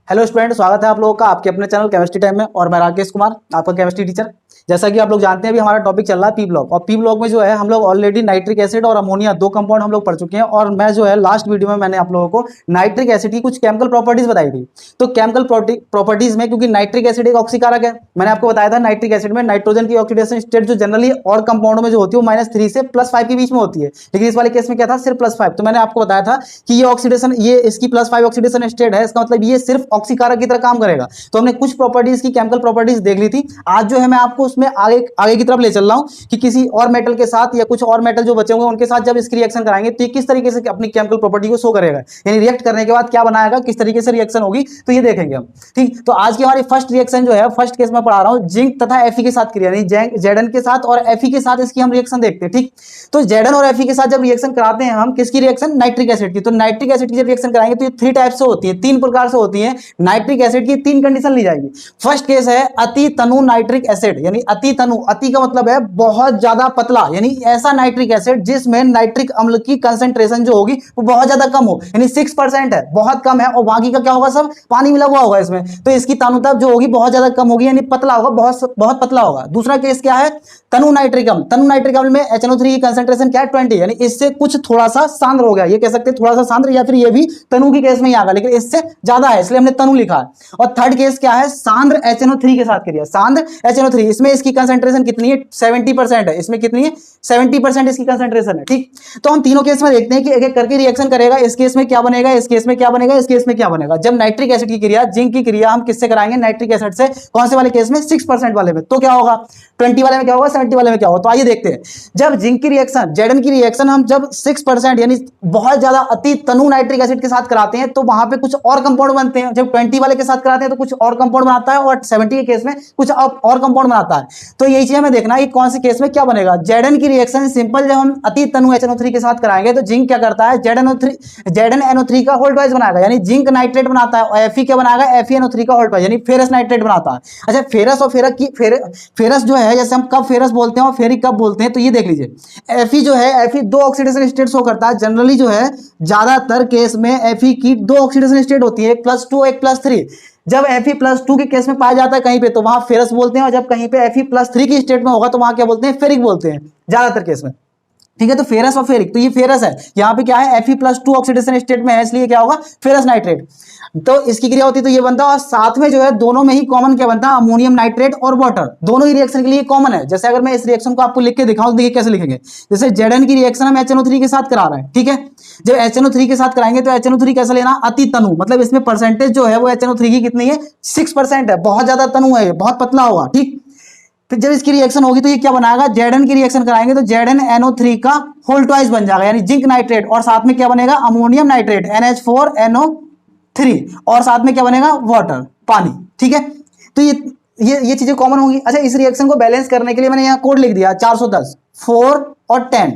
Hello student, स्वागत है आप लोगों का आपके अपने चैनल केमिस्ट्री टाइम में। और मैं राकेश कुमार, आपका केमिस्ट्री टीचर। जैसा कि आप लोग जानते हैं, अभी हमारा टॉपिक चल रहा है पी ब्लॉक। और पी ब्लॉक में जो है हम लोग ऑलरेडी नाइट्रिक एसिड और अमोनिया दो कंपाउंड हम लोग पढ़ चुके हैं। और मैं जो है लास्ट वीडियो में मैंने आप लोगों को नाइट्रिक एसिड की कुछ केमिकल प्रॉपर्टीज बताई थी। तो केमिकल प्रॉपर्टीज में, क्योंकि नाइट्रिक एसिड एक ऑक्सीकारक है, मैंने आपको बताया था नाइट्रिक एसिड में नाइट्रोजन की ऑक्सीडेशन स्टेट जो जनरली और कंपाउंड में जो होती है वो -3 से +5 के बीच में होती है। लेकिन इस वाले केस में क्या था, सिर्फ +5। तो मैंने आपको बताया था कि ये ऑक्सीडेशन, ये इसकी +5 ऑक्सीडेशन स्टेट है, इसका मतलब ये सिर्फ ऑक्सीकारक की तरह काम करेगा। तो हमने कुछ प्रॉपर्टीज की केमिकल प्रॉपर्टीज देख ली थी। आज जो है मैं आपको उसमें आगे की तरफ ले चल रहा हूं कि किसी और मेटल के साथ या कुछ और मेटल जो बचे होंगे उनके साथ जब इसकी रिएक्शन कराएंगे तो ये किस तरीके से अपनी केमिकल प्रॉपर्टी को शो करेगा, यानी रिएक्ट करने के बाद क्या बनाएगा, किस तरीके से रिएक्शन होगी, तो ये देखेंगे हम। ठीक, तो आज की हमारी फर्स्ट रिएक्शन जो है, फर्स्ट केस में पढ़ा रहा हूं जिंक तथा Fe के साथ क्रिया, यानी Zn के साथ और Fe के साथ इसकी हम रिएक्शन देखते हैं। ठीक, तो Zn और Fe के साथ जब रिएक्शन कराते हैं हम, किसकी रिएक्शन, नाइट्रिक एसिड की। तो नाइट्रिक एसिड की जब रिएक्शन कराएंगे तो ये 3 टाइप से होती है, 3 प्रकार से होती है। नाइट्रिक एसिड की 3 कंडीशन ली जाएगी। फर्स्ट केस है अति तनु नाइट्रिक एसिड, यानी अति तनु, अति का मतलब है बहुत ज्यादा पतला, यानी ऐसा नाइट्रिक एसिड जिसमें नाइट्रिक अम्ल की कंसंट्रेशन जो होगी वो बहुत ज्यादा कम हो, यानी 6% है, बहुत कम है, और बाकी का क्या होगा, सब पानी मिला हुआ होगा इसमें, तो इसकी तनुता जो होगी बहुत ज्यादा कम होगी, यानी पतला होगा, बहुत पतला होगा। दूसरा केस क्या है, तनु नाइट्रिक अम्ल। तनु नाइट्रिक अम्ल में HNO3 की कंसंट्रेशन क्या है, 20, यानी इससे कुछ थोड़ा सा सांद्र हो गया, ये कह सकते हैं थोड़ा सा सांद्र, या फिर ये भी तनु की केस में ही आ गया, लेकिन इससे ज्यादा है इसलिए हमने तनु लिखा है। और थर्ड केस क्या है, सांद्र HNO3 के साथ क्रिया, सांद्र HNO3, इसमें इसकी कंसंट्रेशन कितनी है, 70% है, इसमें कितनी है, 70% इसकी कंसंट्रेशन है। ठीक, तो हम तीनों केस में देखते हैं कि एक एक करके रिएक्शन करेगा, इस केस में क्या बनेगा, इस केस में क्या बनेगा, इस केस में क्या बनेगा। जब नाइट्रिक एसिड की क्रिया, जिंक की क्रिया हम किससे कराएंगे, नाइट्रिक एसिड से। कौन से वाले केस में, 6% वाले में, तो क्या होगा, 20 वाले में क्या होगा, 70 वाले में क्या होगा। तो आइए देखते हैं, जब जिंक की रिएक्शन, Zn की रिएक्शन हम जब 6% यानी बहुत ज्यादा अति तनु नाइट्रिक एसिड के साथ कराते हैं तो वहां पे कुछ और कंपाउंड बनते हैं। जब 20 वाले के साथ कराते हैं तो कुछ और कंपाउंड बनाता है, और 70 के केस में कुछ और कंपाउंड बनाता है। तो यही चीज हमें देखना है कि कौन से केस में क्या बनेगा। Zn की रिएक्शन सिंपल, जब हम अति तनु HNO3 के साथ कराएंगे तो जिंक क्या करता है, ZnNO3 का होल्ड वाइज बनाएगा, यानी जिंक नाइट्रेट बनाता है, और Fe क्या बनाएगा, FeNO3 का होल्ड वाइज, यानी फेरस नाइट्रेट बनाता है। अच्छा, फेरस और फेरस जो है, जैसे हम कब फेरस बोलते हैं और फेरिक कब बोलते हैं, तो ये देख लीजिए। Fe जो है, Fe 2 ऑक्सीडेशन स्टेट शो करता है जनरली, जो है ज्यादातर केस में Fe की 2 ऑक्सीडेशन स्टेट होती है, एक +2 एक +3। जब Fe+2 के केस में पाया जाता है कहीं पे तो वहां फेरस बोलते हैं, और जब कहीं पे Fe+3 की स्टेट में होगा तो वहां क्या बोलते हैं, फेरिक बोलते हैं ज्यादातर केस में। ठीक है, तो फेरस और फेरिक, तो ये फेरस है, यहाँ पे क्या है, Fe+2 ऑक्सीडेशन स्टेट में है, इसलिए क्या होगा, फेरस नाइट्रेट। तो इसकी क्रिया होती है तो ये बनता है, और साथ में जो है दोनों में ही कॉमन क्या बनता है, अमोनियम नाइट्रेट और वाटर, दोनों ही रिएक्शन के लिए कॉमन है। जैसे अगर मैं इस रिएक्शन को आपको लिख के दिखाऊं तो देखिए कैसे लिखेंगे। जैसे Zn की रिएक्शन हम HNO3 के साथ करा रहे हैं, ठीक है, जब HNO3 के साथ कराएंगे तो HNO3 कैसे लेना, अति तनु, मतलब इसमें परसेंटेज जो है वो HNO3 की कितनी है, 6% है, बहुत ज्यादा तनु है, बहुत पतला होगा। ठीक, फिर जब इसकी रिएक्शन होगी तो ये क्या बनाएगा, Zn की रिएक्शन कराएंगे तो ZnNO3 का होल ट्वाइस बन जाएगा, यानी जिंक नाइट्रेट, और साथ में क्या बनेगा, अमोनियम नाइट्रेट NH4NO3, और साथ में क्या बनेगा, वाटर, पानी। ठीक है, तो ये चीजें कॉमन होंगी। अच्छा, इस रिएक्शन को बैलेंस करने के लिए मैंने यहाँ कोड लिख दिया 410, 4 और 10।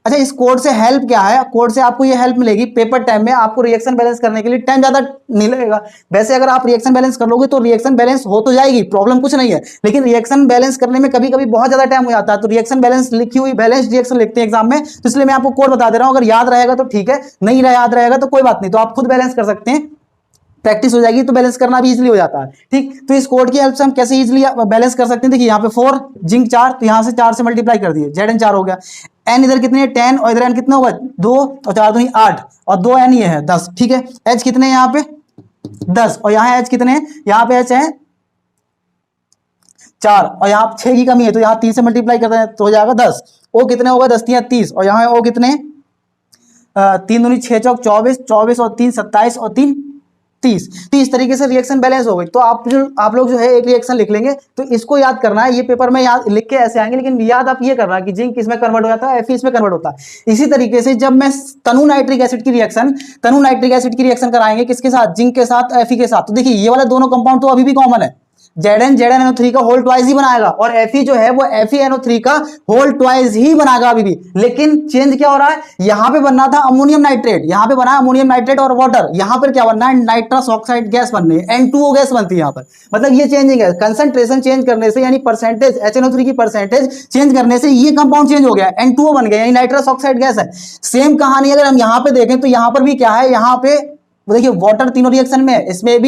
अच्छा, इस कोड से हेल्प क्या है, कोड से आपको ये हेल्प मिलेगी, पेपर टाइम में आपको रिएक्शन बैलेंस करने के लिए टाइम ज्यादा नहीं लगेगा। वैसे अगर आप रिएक्शन बैलेंस कर लोगे तो रिएक्शन बैलेंस हो तो जाएगी, प्रॉब्लम कुछ नहीं है, लेकिन रिएक्शन बैलेंस करने में कभी कभी बहुत ज्यादा टाइम हो जाता है। तो रिएक्शन बैलेंस लिखी हुई बैलेंस रिएक्शन लिखते हैं एग्जाम में, तो इसलिए मैं आपको कोड बता दे रहा हूं, अगर याद रहेगा तो ठीक है, नहीं याद रहेगा तो कोई बात नहीं, तो आप खुद बैलेंस कर सकते हैं, प्रैक्टिस हो जाएगी तो बैलेंस करना भी इजीली हो जाता है। ठीक, तो इस कोड की हेल्प से हम कैसे इजीली बैलेंस कर सकते हैं, देखिए यहाँ पे 4 जिंक 4, तो यहाँ से 4 से मल्टीप्लाई कर दिए, Zn 4 हो गया, N इधर कितने हैं 10, और इधर N कितना होगा 2, और 4 दूनी 8, और 2 N ये है 10। ठीक है, H कितने हैं यहाँ पे 10, और यहाँ H कितने हैं, यहाँ पे H है 4, और यहाँ 6 की कमी है तो यहाँ 3 से मल्टीप्लाई करते हैं तो हो जाएगा 10। O कितने होगा, 10 3 30, और यहाँ O कितने, 3 दूनी 6 चौक 24, 24 और 3 27, और 3 30। तो इस तरीके से रिएक्शन बैलेंस हो गई। तो आप लोग जो है एक रिएक्शन लिख लेंगे, तो इसको याद करना है, ये पेपर में याद लिख के ऐसे आएंगे, लेकिन याद आप ये करना कि जिंक किसमें कन्वर्ट हो जाता है, Fe इसमें कन्वर्ट होता है। इसी तरीके से जब मैं तनु नाइट्रिक एसिड की रिएक्शन कराएंगे किसके साथ, जिंक के साथ, Fe के साथ, तो देखिए ये वाले दोनों कंपाउंड तो अभी भी कॉमन है, ZnNO3 का होल ट्वाइस ही बनाएगा, और Fe जो है वो FeNO3 का होल ट्वाइस ही बनाएगा अभी भी, लेकिन चेंज क्या हो रहा है, यहां पे बनना था अमोनियम नाइट्रेट, यहां पे बना अमोनियम नाइट्रेट और वाटर, यहां पर क्या बनना है, नाइट्रस ऑक्साइड गैस बननी है, N2O गैस बनती है यहां पर। मतलब ये चेंजिंग है, कंसंट्रेशन चेंज करने से, यानी परसेंटेज HNO3 की परसेंटेज चेंज करने से ये कंपाउंड चेंज हो गया, N2O बन गया, यानी नाइट्रस ऑक्साइड गैस है। सेम कहानी अगर हम यहां पे देखें तो यहां पर भी क्या है, यहां पे वो देखिए वाटर तीनों रिएक्शन में है, इसमें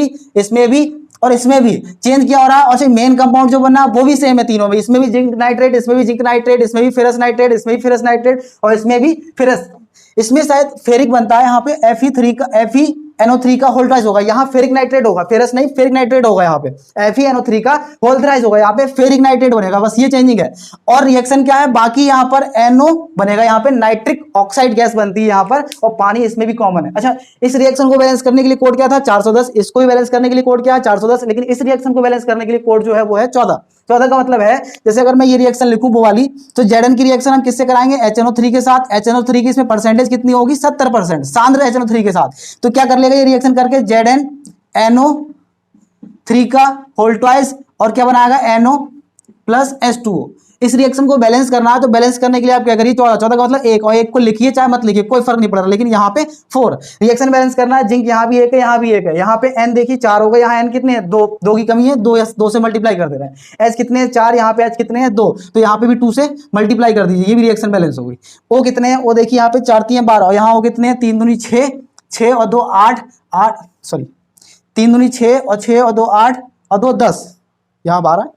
भी और इसमें भी चेंज क्या हो रहा है, और मेन कंपाउंड जो बना वो भी सेम है तीनों में, इसमें भी जिंक नाइट्रेट, इसमें भी जिंक नाइट्रेट, इसमें भी फेरस नाइट्रेट, इसमें भी फेरस नाइट्रेट, और इसमें भी फेरस। इसमें शायद फेरिक बनता है, यहाँ पे Fe3 का FeNO3 का होल ट्राइज होगा, यहाँ फेरिक नाइट्रेट होगा, फेरस नहीं फेरिक नाइट्रेट होगा, यहाँ पे FeNO3 का होल ट्राइज होगा, यहाँ पे फेरिक नाइट्रेट बनेगा, बस ये चेंजिंग है। और रिएक्शन क्या है, बाकी यहाँ पर NO बनेगा, यहाँ पे नाइट्रिक ऑक्साइड गैस बनती है यहाँ पर, और पानी इसमें भी कॉमन है। अच्छा, इस रिएक्शन को बैलेंस करने के लिए कोड क्या था 410, इसको भी बैलेंस करने के लिए कोड क्या है 410, लेकिन इस रिएक्शन को बैलेंस करने के लिए कोड जो है वो है 14। 14 का मतलब है, जैसे अगर मैं ये रिएक्शन लिखूं वो वाली, तो Zn की रिएक्शन हम किससे कराएंगे, HNO3 के साथ। HNO3 की इसमें परसेंटेज कितनी होगी 70%, सांद्र HNO3 के साथ। तो क्या कर लेगा ये रिएक्शन करके, ZnNO3 का होल ट्वाइस, और क्या बनाएगा NO प्लस H2O। इस रिएक्शन को बैलेंस करना है, तो बैलेंस करने के लिए आप क्या करिए, 14 14 का मतलब एक, और एक को लिखिए चाहे मत लिखिए, कोई फर्क नहीं पड़ रहा, लेकिन यहाँ पे 4 रिएक्शन बैलेंस करना है। जिंक यहाँ भी एक है, यहाँ भी एक है, यहाँ पे N देखिए 4 हो गए, यहाँ N कितने हैं 2, 2 की कमी है, 2 से मल्टीप्लाई कर दे रहे हैं। H कितने हैं 4, यहाँ पे H कितने हैं 2, तो यहाँ पे भी 2 से मल्टीप्लाई कर दीजिए, ये भी रिएक्शन बैलेंस हो गई। O कितने हैं, O देखिए यहाँ पे 4 3 12, और यहाँ O कितने हैं 3 दूनी 6, 6 और 2 8, 8 सॉरी 3 दूनी 6 और 6 और 2 8 और 2 10, यहाँ 12।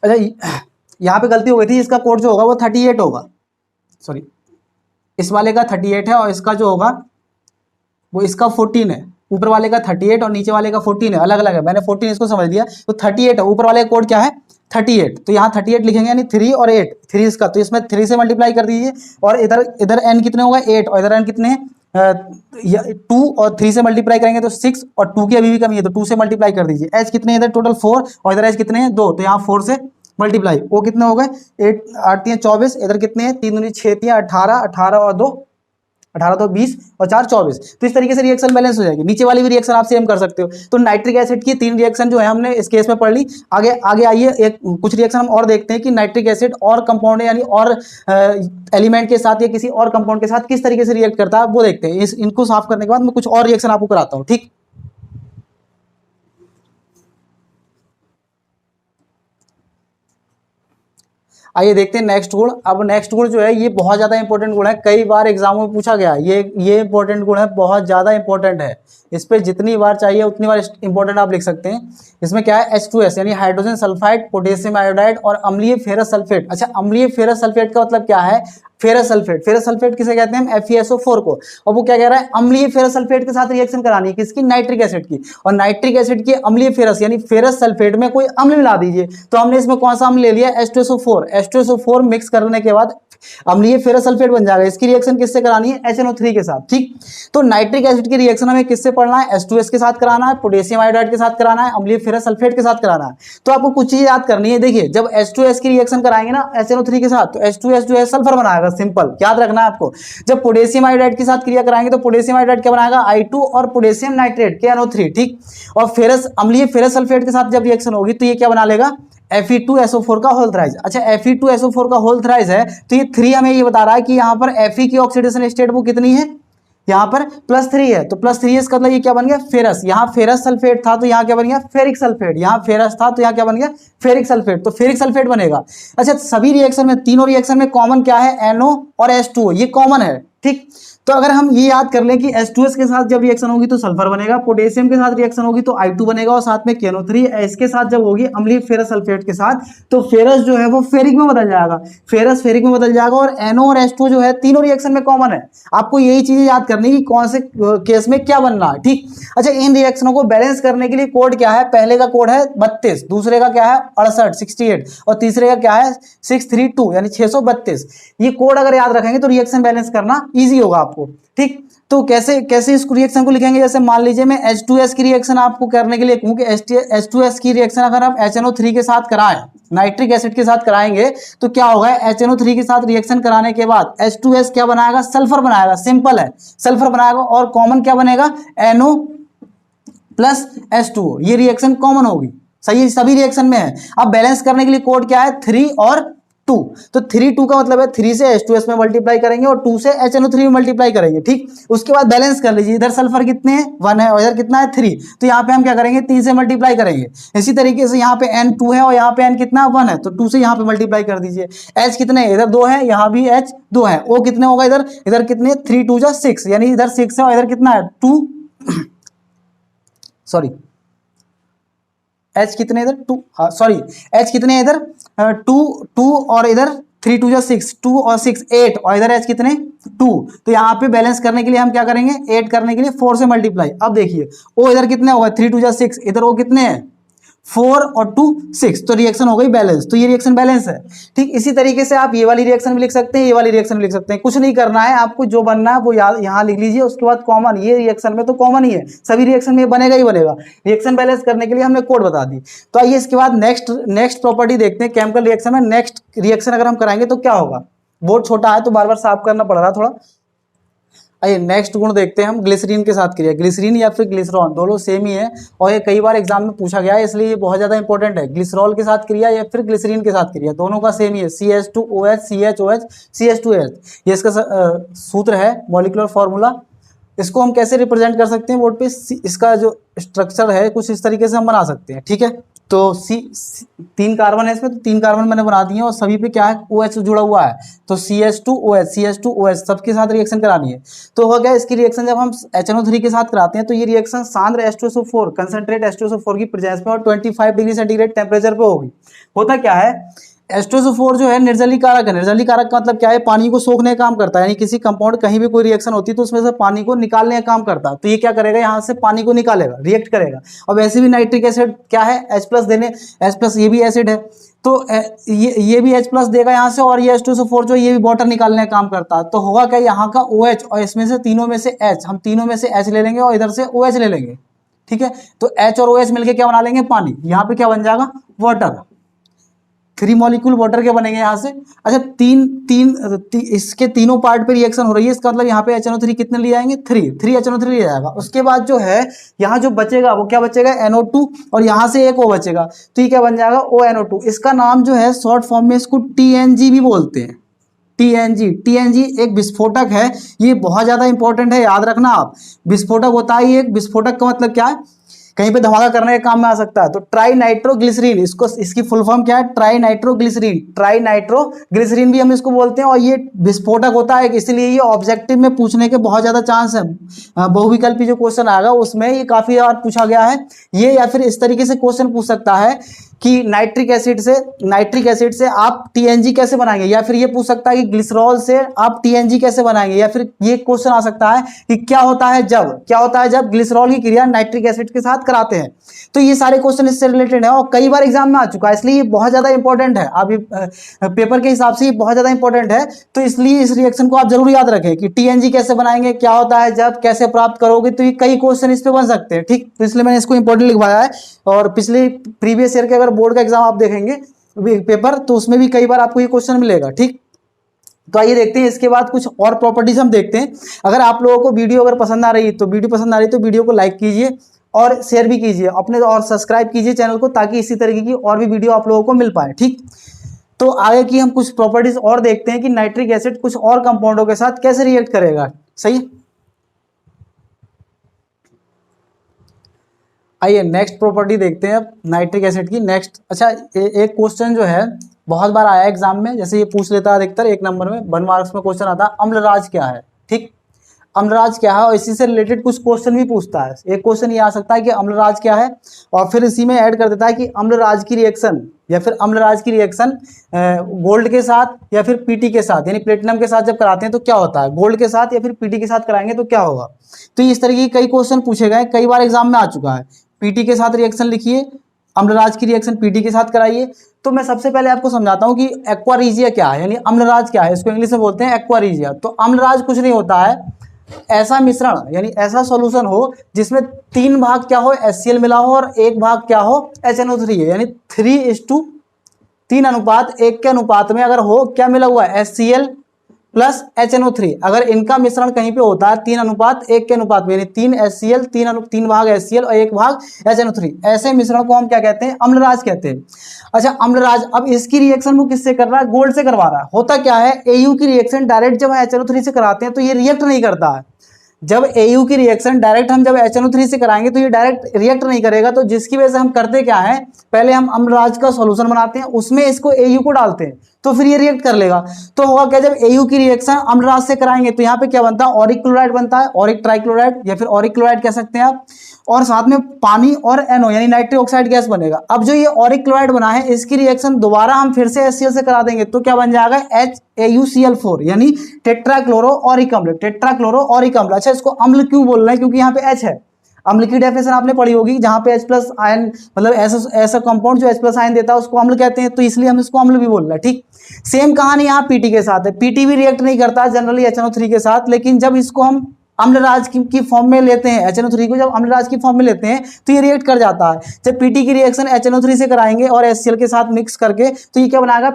अच्छा, यहाँ पे गलती हो गई थी, इसका कोड जो होगा वो 38 होगा, सॉरी इस वाले का 38 है, और इसका जो होगा वो इसका 14 है। ऊपर वाले का 38 और नीचे वाले का 14 है, अलग अलग है, मैंने 14 इसको समझ लिया, तो 38 है। ऊपर वाले का कोड क्या है 38, तो यहाँ 38 लिखेंगे, यानी 3 और 8, 3 इसका, तो इसमें 3 से मल्टीप्लाई कर दीजिए, और इधर इधर n कितने होगा 8, और इधर n कितने हैं 2, और 3 से मल्टीप्लाई करेंगे तो 6, और 2 की अभी भी कमी है तो 2 से मल्टीप्लाई कर दीजिए। h कितने हैं इधर टोटल 4, और इधर h कितने हैं 2, तो यहाँ 4 से मल्टीप्लाई। वो कितने हो गए 8 8 3 24, इधर कितने हैं 3 दूनी 6 3 18, 18 और 2 18 तो 20 और 4 24, तो इस तरीके से रिएक्शन बैलेंस हो जाएगी। नीचे वाली भी रिएक्शन आप सेम कर सकते हो। तो नाइट्रिक एसिड की 3 रिएक्शन जो है हमने इस केस में पढ़ ली। आगे आगे आइए एक कुछ रिएक्शन हम और देखते हैं कि नाइट्रिक एसिड और कंपाउंड यानी और एलिमेंट के साथ या किसी और कंपाउंड के साथ किस तरीके से रिएक्ट करता है वो देखते हैं। इनको साफ करने के बाद मैं कुछ और रिएक्शन आपको कराता हूँ, ठीक। आइए देखते हैं नेक्स्ट गुण। अब नेक्स्ट गुण जो है ये बहुत ज्यादा इंपॉर्टेंट गुण है, कई बार एग्जामों में पूछा गया। ये इंपॉर्टेंट गुण है, बहुत ज्यादा इंपॉर्टेंट है। इस पे जितनी बार चाहिए उतनी बार इंपॉर्टेंट आप लिख सकते हैं। इसमें क्या है H2S यानी हाइड्रोजन सल्फाइड, पोटेशियम आयोडाइड और अम्लीय फेरस सल्फेट। अच्छा, अम्लीय फेरस सल्फेट का मतलब क्या है, फेरस सल्फेट। फेरस सल्फेट किसे कहते हैं हम, FeSO4 को। और वो क्या कह रहा है, अम्लीय फेरस सल्फेट के साथ रिएक्शन करानी है, किसकी, नाइट्रिक एसिड की। और नाइट्रिक एसिड की अम्लीय फेरस यानी फेरस सल्फेट में कोई अम्ल मिला दीजिए। तो हमने इसमें कौन सा अम्ल ले लिया, H2SO4। H2SO4 मिक्स करने के बाद अम्लीय फेरस सल्फेट बन जाएगा। इसकी रिएक्शन किससे करानी है, HNO3 के साथ, ठीक। तो नाइट्रिक एसिड की रिएक्शन हमें किससे पढ़ना है, H2S के साथ कराना है, पोटेशियम आयोडाइड के साथ कराना है, अम्लीय फेरस सल्फेट के साथ कराना है। तो आपको कुछ चीज याद करनी है। देखिए, जब H2S की रिएक्शन कराएंगे ना HNO3 के साथ, तो H2S जो है सल्फर बनाएगा, सिंपल याद रखना है आपको। जब पोटेशियम आयोडाइड के साथ क्रिया कराएंगे तो पोटेशियम आयोडाइड क्या बनाएगा, I2 और पोटेशियम नाइट्रेट KNO3, ठीक। और फेरस अम्लीय फेरस सल्फेट के साथ जब रिएक्शन होगी तो ये क्या बना लेगा, Fe2SO4 का होल थ्राइज। अच्छा, Fe2SO4 का होल थ्राइज है तो ये 3 हमें ये बता रहा है कि यहाँ पर Fe की ऑक्सीडेशन स्टेट वो कितनी है, यहाँ पर +3 है। तो +3 इसका मतलब ये क्या बन गया, फेरस। यहाँ फेरस सल्फेट था तो यहाँ क्या बन गया, फेरिक सल्फेट। यहाँ फेरस था तो यहाँ क्या बन गया, फेरिक सल्फेट। तो फेरिक सल्फेट बनेगा। अच्छा, सभी रिएक्शन में, तीनों रिएक्शन में कॉमन क्या है, NO और H2O, ये कॉमन है। ठीक। तो अगर हम ये याद कर लें कि H2S के साथ जब रिएक्शन होगी तो सल्फर बनेगा, पोटेशियम के साथ रिएक्शन होगी तो I2 बनेगा, और साथ में KNO3, इसके साथ जब होगी अम्लीय फेरस सल्फेट के साथ तो फेरस जो है वो फेरिक में बदल जाएगा, फेरस फेरिक में बदल जाएगा, और NO और H2 जो है तीनों रिएक्शन में कॉमन है। आपको यही चीजें याद करनी कि कौन से केस में क्या बनना है, ठीक। अच्छा, इन रिएक्शनों को बैलेंस करने के लिए कोड क्या है? पहले का कोड है 32, दूसरे का क्या है 68 68, और तीसरे का क्या है 632 यानी 632। ये कोड अगर याद रखेंगे तो रिएक्शन बैलेंस करना इजी होगा आपको, ठीक। तो कैसे इस रिएक्शन को लिखेंगे? जैसे मान लीजिए मैं H2S की रिएक्शन आपको करने के लिए कहूं कि H2S की रिएक्शन अगर हम HNO3 के साथ कराएं, नाइट्रिक एसिड के साथ कराएंगे तो क्या होगा? HNO3 के साथ रिएक्शन कराने के बाद H2S क्या बनाएगा? सल्फर बनाएगा, सिंपल है, सल्फर बनाएगा, और कॉमन क्या बनेगा? NO plus H2O। ये रिएक्शन कॉमन होगी, सही है, सभी रिएक्शन में है। अब बैलेंस करने के लिए कोड क्या है? 3 और 2। तो 3 2 का मतलब है 3 से H2S में मल्टीप्लाई करेंगे और 2 से HNO3 में मल्टीप्लाई करेंगे, ठीक। उसके बाद बैलेंस कर लीजिए, इधर सल्फर कितने हैं? 1 है, और इधर कितना है? 3। तो यहाँ पे हम क्या करेंगे? 3 से मल्टीप्लाई करेंगे। इसी तरीके से यहाँ पे N2 है और यहाँ पे N कितना? 1 है, तो 2 से यहाँ पे मल्टीप्लाई कर दीजिए। H कितने? इधर 2 है, यहाँ भी H 2 है। O कितने होगा? इधर कितने? 3 2 जा 6, यानी इधर 6 है और इधर कितना है? 2 सॉरी H कितने इधर? 2, हाँ सॉरी, H कितने इधर? 2 और इधर 3 2 जा 6, 2 और 6 8, और इधर H कितने? 2। तो यहाँ पे बैलेंस करने के लिए हम क्या करेंगे? 8 करने के लिए 4 से मल्टीप्लाई। अब देखिए O इधर कितने होगा? 3 2 जा 6, इधर O कितने हैं? 4 और 2 6, तो रिएक्शन हो गई बैलेंस। तो ये रिएक्शन बैलेंस है, ठीक। इसी तरीके से आप ये वाली रिएक्शन भी लिख सकते हैं, ये वाली रिएक्शन भी लिख सकते हैं। कुछ नहीं करना है आपको, जो बनना है वो यहाँ लिख लीजिए। उसके बाद कॉमन, ये रिएक्शन में तो कॉमन ही है, सभी रिएक्शन में बनेगा ही बनेगा। रिएक्शन बैलेंस करने के लिए हमने कोड बता दी। तो आइए इसके बाद नेक्स्ट प्रॉपर्टी देखते हैं। केमिकल रिएक्शन में नेक्स्ट रिएक्शन अगर हम कराएंगे तो क्या होगा? बोर्ड छोटा है तो बार बार साफ करना पड़ रहा थोड़ा। आइए नेक्स्ट गुण देखते हैं हम, ग्लिसरीन के साथ क्रिया। ग्लिसरीन या फिर ग्लिसरॉल दोनों सेम ही है, और ये कई बार एग्जाम में पूछा गया है, इसलिए ये बहुत ज्यादा इंपॉर्टेंट है। ग्लिसरॉल के साथ क्रिया या फिर ग्लिसरीन के साथ क्रिया, दोनों का सेम ही है, CH2OH CHOH CH2H। ये इसका सूत्र है, मॉलिक्यूलर फॉर्मूला। इसको हम कैसे रिप्रेजेंट कर सकते हैं बोर्ड पे? इसका जो स्ट्रक्चर है कुछ इस तरीके से हम बना सकते हैं, ठीक है। तो तीन कार्बन है इसमें, तो 3 कार्बन मैंने बना दिए और सभी पे क्या है? OH जुड़ा हुआ है, तो CH2OH सबके साथ रिएक्शन करानी है। तो होगा क्या? इसकी रिएक्शन जब हम HNO3 के साथ कराते हैं तो ये रिएक्शन सांद्र H2SO4 कंसंट्रेट H2SO4 की प्रेजेंस में और 25 डिग्री सेंटीग्रेड टेम्परेचर पे होगी। होता क्या है? H2SO4 जो है निर्जलीकारक है। निर्जलीकारक का मतलब क्या है? पानी को सोखने का काम करता है, यानी किसी कंपाउंड कहीं भी कोई रिएक्शन होती है तो उसमें से पानी को निकालने का काम करता है। तो ये क्या करेगा? यहाँ से पानी को निकालेगा, रिएक्ट करेगा। और वैसे भी नाइट्रिक एसिड क्या है? H+ देने, H+ ये भी एसिड है, तो ये भी H+ देगा यहाँ से, और ये H2SO4 जो ये भी वाटर निकालने का काम करता है। तो होगा क्या? यहाँ का OH और इसमें से तीनों में से H, हम तीनों में से H ले लेंगे और इधर से OH ले लेंगे, ठीक है। तो H और OH मिलकर क्या बना लेंगे? पानी। यहाँ पे क्या बन जाएगा? वाटर। 3 मॉलिक्यूल वाटर के बनेंगे यहाँ से। अच्छा, इसके तीनों पार्ट पे रिएक्शन हो रही है, इसका मतलब यहाँ पे HNO3 कितने ले आएंगे? 3 HNO3 ले जाएगा। उसके बाद जो है यहाँ जो बचेगा वो क्या बचेगा? NO2, और यहाँ से एक O बचेगा, तो ये क्या बन जाएगा? ONO2। इसका नाम जो है शॉर्ट फॉर्म में इसको TNG भी बोलते हैं। TNG एक विस्फोटक है, ये बहुत ज्यादा इंपॉर्टेंट है, याद रखना आप। विस्फोटक होता है ये, एक विस्फोटक का मतलब क्या है? कहीं पे धमाका करने के काम में आ सकता है। तो ट्राई नाइट्रोग्लिसरीन, इसकी फुल फॉर्म क्या है? ट्राई नाइट्रोग्लिसरीन भी हम इसको बोलते हैं, और ये विस्फोटक होता है, इसलिए ये ऑब्जेक्टिव में पूछने के बहुत ज्यादा चांस है। बहुविकल्पी जो क्वेश्चन आएगा उसमें ये काफी बार पूछा गया है ये, या फिर इस तरीके से क्वेश्चन पूछ सकता है कि नाइट्रिक एसिड से आप TNG कैसे बनाएंगे, या फिर ये पूछ सकता है कि ग्लिसरॉल से आप TNG कैसे बनाएंगे, या फिर ये क्वेश्चन आ सकता है कि क्या होता है जब ग्लिसरॉल की क्रिया नाइट्रिक एसिड के साथ कराते हैं। तो ये सारे क्वेश्चन इससे रिलेटेड है और कई बार एग्जाम में आ चुका है, इसलिए ये बहुत ज्यादा इंपॉर्टेंट है। आप पेपर के हिसाब से ये बहुत ज्यादा इंपॉर्टेंट है, तो इसलिए इस रिएक्शन को आप जरूर याद रखें कि TNG कैसे बनाएंगे, क्या होता है जब, कैसे प्राप्त करोगे। तो ये कई क्वेश्चन इस पे बन सकते हैं, ठीक। तो इसलिए मैंने इसको इंपॉर्टेंट लिखवाया है। और पिछले प्रीवियस ईयर के अगर बोर्ड का एग्जाम आप देखेंगे पेपर, तो उसमें भी कई बार आपको ये क्वेश्चन मिलेगा, ठीक। तो आइए देखते हैं इसके बाद कुछ और प्रॉपर्टीज हम देखते हैं। अगर आप लोगों को वीडियो अगर पसंद आ रही है तो वीडियो को लाइक कीजिए और शेयर भी कीजिए अपने, और सब्सक्राइब कीजिए चैनल को, ताकि इसी तरीके की और भी वीडियो आप लोगों को मिल पाए, ठीक। तो आगे की हम कुछ प्रॉपर्टीज और देखते हैं कि नाइट्रिक एसिड कुछ और कंपाउंडों के साथ कैसे रिएक्ट करेगा, सही। आइए नेक्स्ट प्रॉपर्टी देखते हैं अब नाइट्रिक एसिड की। नेक्स्ट, अच्छा एक क्वेश्चन जो है बहुत बार आया एग्जाम में, जैसे ये पूछ लेता है अधिकतर 1 नंबर में 1 मार्क्स में क्वेश्चन आता है, अम्लराज क्या है। ठीक। अम्लराज क्या है, और इसी से रिलेटेड कुछ क्वेश्चन भी पूछता है। एक क्वेश्चन ये आ सकता है कि अम्लराज क्या है, और फिर इसी में ऐड कर देता है कि अम्लराज की रिएक्शन या फिर अम्लराज की रिएक्शन गोल्ड के साथ या फिर पीटी के साथ यानी प्लेटिनम के साथ जब कराते हैं तो क्या होता है, गोल्ड के साथ या फिर पीटी के साथ कराएंगे तो क्या होगा। तो इस तरीके के कई क्वेश्चन पूछे गए, कई बार एग्जाम में आ चुका है। पीटी के साथ रिएक्शन लिखिए, अम्लराज की रिएक्शन पीटी के साथ कराइए। तो मैं सबसे पहले आपको समझाता हूं कि एक्वारीजिया क्या है, यानी अम्लराज क्या है। इसको इंग्लिश में बोलते हैं एक्वारीजिया। तो अम्लराज कुछ नहीं होता है, ऐसा मिश्रण यानी ऐसा सॉल्यूशन हो जिसमें 3 भाग क्या हो, HCl मिला हो, और 1 भाग क्या हो, HNO3 है, यानी 3:3 के अनुपात में अगर हो, क्या मिला हुआ है, HCl प्लस HNO3। अगर इनका मिश्रण कहीं पे होता है 3:1 के अनुपात में, यानी 3 HCl, 3 भाग HCl और 1 भाग HNO3, ऐसे मिश्रण को हम क्या कहते हैं, अम्लराज कहते हैं। अच्छा, अम्लराज अब इसकी रिएक्शन वो किससे कर रहा है, गोल्ड से करवा रहा है। होता क्या है, AU की रिएक्शन डायरेक्ट जब HNO3 से कराते हैं तो ये रिएक्ट नहीं करता है। जब AU की रिएक्शन डायरेक्ट हम जब HNO3 से कराएंगे तो ये डायरेक्ट रिएक्ट नहीं करेगा। तो जिसकी वजह से हम करते क्या है, पहले हम अम्लराज का सॉल्यूशन बनाते हैं, उसमें इसको AU को डालते हैं, तो फिर ये रिएक्ट कर लेगा। तो होगा क्या, जब AU की रिएक्शन अम्लराज से कराएंगे तो यहाँ पे क्या बनता है, ऑरिक क्लोराइड बनता है, ऑरिक ट्राइक्लोराइड या फिर ऑरिक क्लोराइड कह सकते हैं आप, और साथ में पानी और NO यानी नाइट्रिक ऑक्साइड गैस बनेगा। अब जो ये ऑरिक क्लोराइड बना है, इसकी रिएक्शन दोबारा हम फिर से HCl से करा देंगे तो क्या बन जाएगा, HAuCl4 यानी टेट्राक्लोरो ऑरिक अम्ल, टेट्राक्लोरो ऑरिक अम्ल। अच्छा, इसको अम्ल क्यों बोल रहे हैं, क्योंकि यहाँ पे H है। अम्ल की डेफिनेशन आपने पढ़ी होगी, जहां पे H प्लस आयन मतलब ऐसा कंपाउंड जो H प्लस आयन देता है उसको अम्ल कहते हैं, तो इसलिए हम इसको अम्ल भी बोल रहे हैं। ठीक, सेम कहानी यहाँ पीटी के साथ है। पीटी भी रिएक्ट नहीं करता जनरली HNO3 के साथ, लेकिन जब इसको हम अम्लराज की फॉर्म में लेते हैं, HNO3 को जब अम्लराज की फॉर्म में लेते हैं तो ये रिएक्ट कर जाता है। जब पीटी की रिएक्शन HNO3 से कराएंगे और HCl के साथ मिक्स करके तो ये क्या बनाएगा,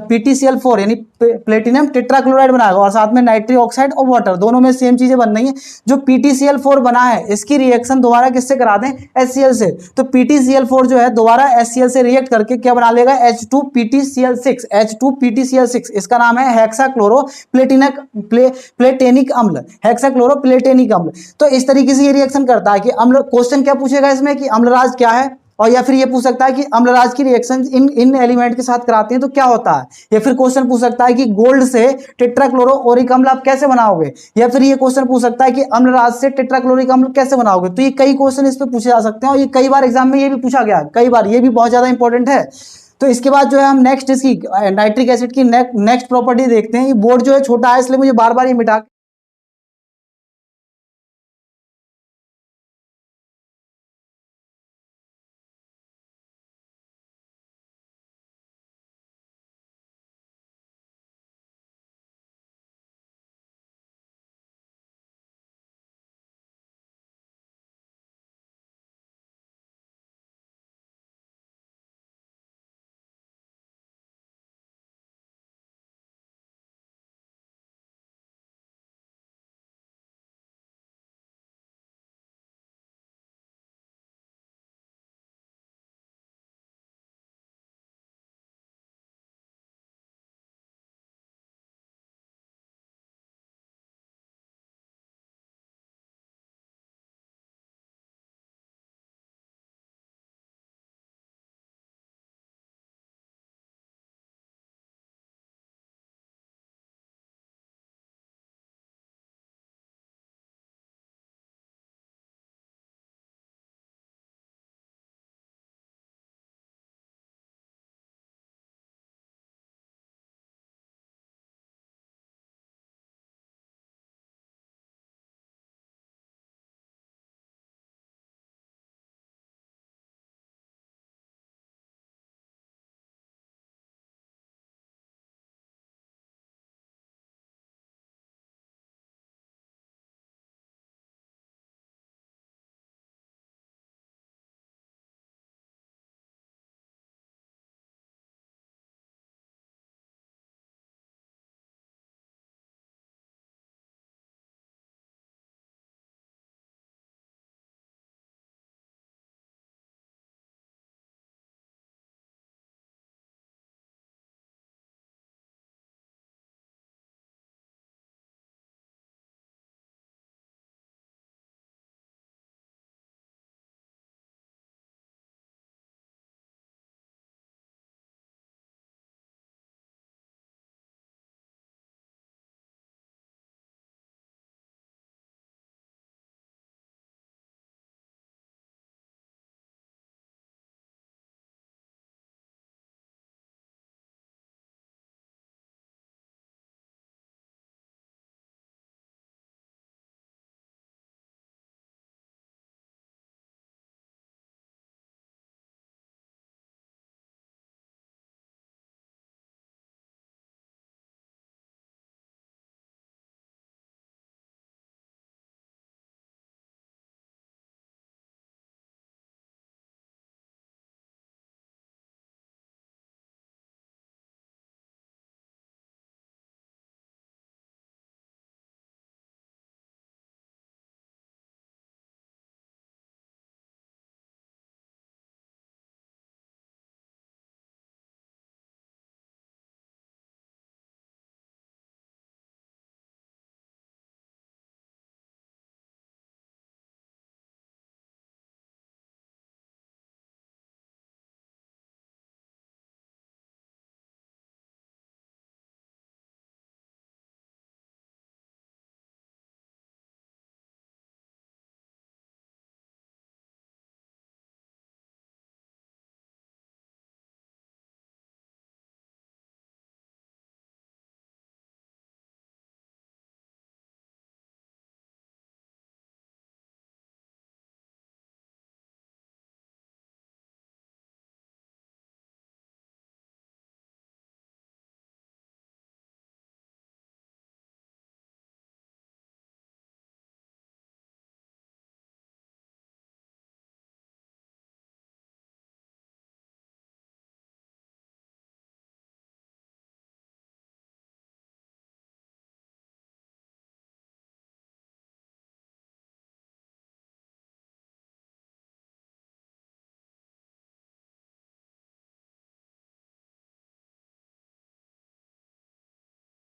PTCl4 यानी प्लेटिनम टेट्राक्लोराइड बनाएगा, और साथ में नाइट्रिक ऑक्साइड और वाटर, दोनों में सेम चीजें बन रही है। जो PTCl4 बना है इसकी रिएक्शन दोबारा किससे करा दें, HCl से, तो PTCl4 जो है दोबारा HCl से रिएक्ट करके क्या बना लेगा, H2PTCl6, H2PTCl6। इसका नाम है हेक्साक्लोरो प्लेटेनिक अम्ल, हेक्साक्लोरो प्लेटेनिक अम्ल। तो इस तरीके से ये रिएक्शन करता है कि अम्ल, क्वेश्चन क्या पूछेगा इसमें कि अम्लराज क्या है, और या फिर ये पूछ सकता है कि अम्लराज की रिएक्शन इन एलिमेंट के साथ कराते हैं तो क्या होता है, या फिर क्वेश्चन पूछ सकता है कि गोल्ड से टेट्राक्लोरो ओरिक अम्ल आप कैसे बनाओगे, या फिर ये क्वेश्चन पूछ सकता है कि अम्लराज से टेट्राक्लोरिक अम्ल कैसे बनाओगे। तो ये कई क्वेश्चन इस पे पूछे जा सकते हैं, और ये कई बार एग्जाम में ये भी पूछा गया है, कई बार, ये भी बहुत ज्यादा इंपॉर्टेंट है। तो इसके बाद जो है हम नेक्स्ट इसकी नाइट्रिक एसिड की नेक्स्ट प्रॉपर्टी देखते हैं। ये बोर्ड जो है छोटा है इसलिए मुझे बार बार ये मिटा